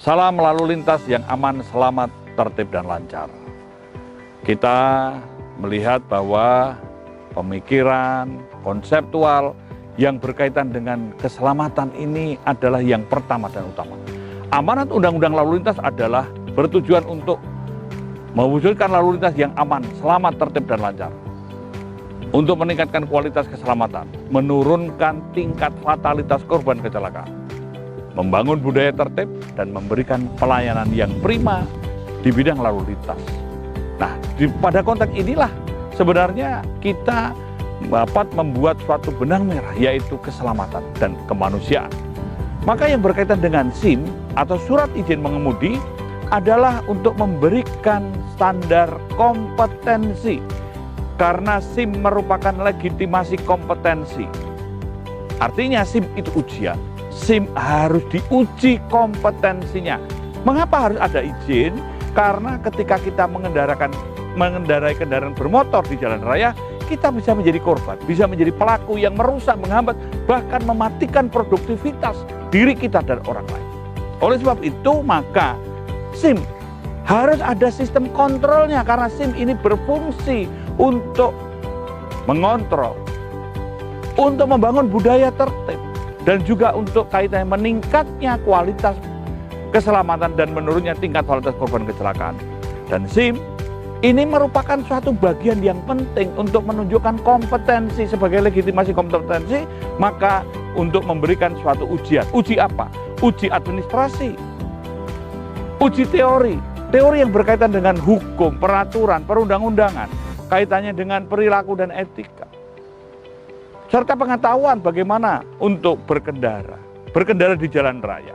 Salam lalu lintas yang aman, selamat, tertib, dan lancar. Kita melihat bahwa pemikiran konseptual yang berkaitan dengan keselamatan ini adalah yang pertama dan utama. Amanat Undang-Undang Lalu Lintas adalah bertujuan untuk mewujudkan lalu lintas yang aman, selamat, tertib, dan lancar. Untuk meningkatkan kualitas keselamatan, menurunkan tingkat fatalitas korban kecelakaan, membangun budaya tertib, dan memberikan pelayanan yang prima di bidang lalu lintas. Nah, pada konteks inilah sebenarnya kita dapat membuat suatu benang merah, yaitu keselamatan dan kemanusiaan. Maka yang berkaitan dengan SIM atau surat izin mengemudi adalah untuk memberikan standar kompetensi, karena SIM merupakan legitimasi kompetensi. Artinya SIM itu ujian, SIM harus diuji kompetensinya. Mengapa harus ada izin? Karena ketika kita mengendarai kendaraan bermotor di jalan raya, kita bisa menjadi korban, bisa menjadi pelaku yang merusak, menghambat, bahkan mematikan produktivitas diri kita dan orang lain. Oleh sebab itu, maka SIM harus ada sistem kontrolnya, karena SIM ini berfungsi untuk mengontrol, untuk membangun budaya tertib, dan juga untuk kaitannya meningkatnya kualitas keselamatan dan menurunnya tingkat kualitas korban kecelakaan. Dan SIM ini merupakan suatu bagian yang penting untuk menunjukkan kompetensi sebagai legitimasi kompetensi, maka untuk memberikan suatu ujian. Uji apa? Uji administrasi, uji teori yang berkaitan dengan hukum, peraturan, perundang-undangan, kaitannya dengan perilaku dan etika, serta pengetahuan bagaimana untuk berkendara di jalan raya.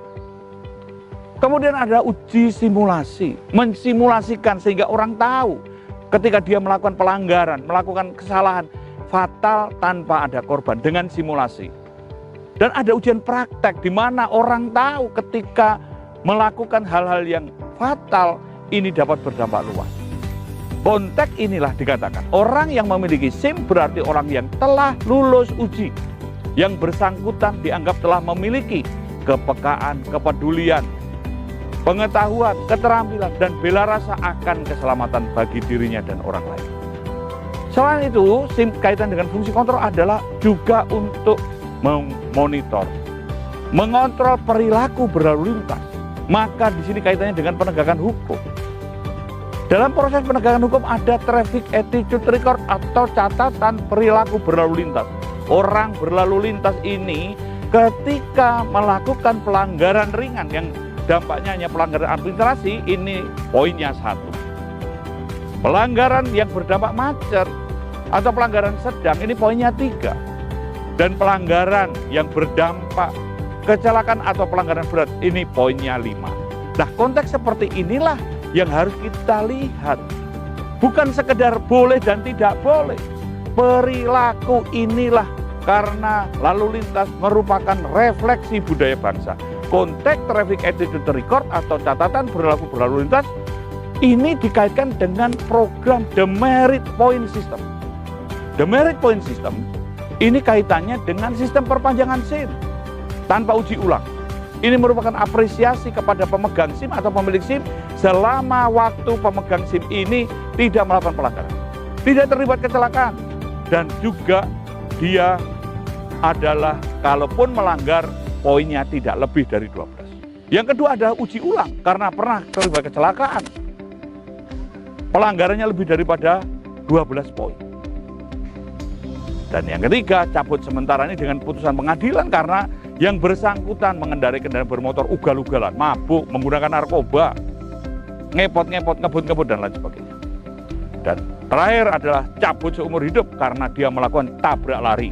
Kemudian ada uji simulasi, mensimulasikan sehingga orang tahu ketika dia melakukan pelanggaran, melakukan kesalahan fatal tanpa ada korban dengan simulasi. Dan ada ujian praktek di mana orang tahu ketika melakukan hal-hal yang fatal ini dapat berdampak luas. Konteks inilah dikatakan orang yang memiliki SIM berarti orang yang telah lulus uji. Yang bersangkutan dianggap telah memiliki kepekaan, kepedulian, pengetahuan, keterampilan, dan bela rasa akan keselamatan bagi dirinya dan orang lain. Selain itu, SIM kaitan dengan fungsi kontrol adalah juga untuk memonitor, mengontrol perilaku berlalu lintas. Maka di sini kaitannya dengan penegakan hukum. Dalam proses penegakan hukum ada traffic attitude record atau catatan perilaku berlalu lintas. Orang berlalu lintas ini ketika melakukan pelanggaran ringan yang dampaknya hanya pelanggaran administrasi, ini poinnya 1. Pelanggaran yang berdampak macet atau pelanggaran sedang, ini poinnya 3. Dan pelanggaran yang berdampak kecelakaan atau pelanggaran berat, ini poinnya 5. Nah, konteks seperti inilah yang harus kita lihat. Bukan sekedar boleh dan tidak boleh. Perilaku inilah, karena lalu lintas merupakan refleksi budaya bangsa. Konteks traffic attitude record atau catatan perilaku berlalu lintas ini dikaitkan dengan program Demerit Point System. Demerit Point System ini kaitannya dengan sistem perpanjangan SIM tanpa uji ulang. Ini merupakan apresiasi kepada pemegang SIM atau pemilik SIM selama waktu pemegang SIM ini tidak melakukan pelanggaran, tidak terlibat kecelakaan, dan juga dia adalah kalaupun melanggar poinnya tidak lebih dari 12. Yang kedua adalah uji ulang karena pernah terlibat kecelakaan. Pelanggarannya lebih daripada 12 poin. Dan yang ketiga, cabut sementara ini dengan putusan pengadilan karena yang bersangkutan mengendarai kendaraan bermotor ugal-ugalan, mabuk, menggunakan narkoba, ngepot-ngepot, ngebut-ngebut, dan lain sebagainya. Dan terakhir adalah cabut seumur hidup karena dia melakukan tabrak lari.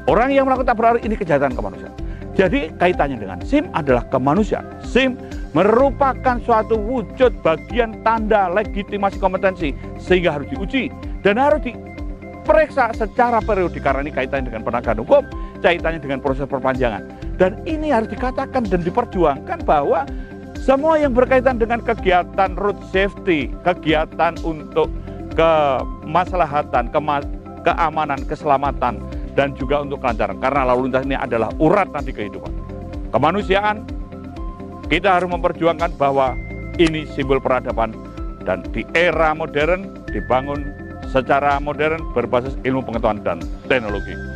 Orang yang melakukan tabrak lari ini kejahatan kemanusiaan. Jadi kaitannya dengan SIM adalah kemanusiaan. SIM merupakan suatu wujud bagian tanda legitimasi kompetensi sehingga harus diuji dan harus diperiksa secara periodik karena ini kaitannya dengan penegakan hukum, kaitannya dengan proses perpanjangan. Dan ini harus dikatakan dan diperjuangkan bahwa semua yang berkaitan dengan kegiatan road safety, kegiatan untuk kemaslahatan, keamanan, keselamatan, dan juga untuk kelancaran. Karena lalu lintas ini adalah urat nanti kehidupan. Kemanusiaan, Kita harus memperjuangkan bahwa ini simbol peradaban dan di era modern dibangun secara modern berbasis ilmu pengetahuan dan teknologi.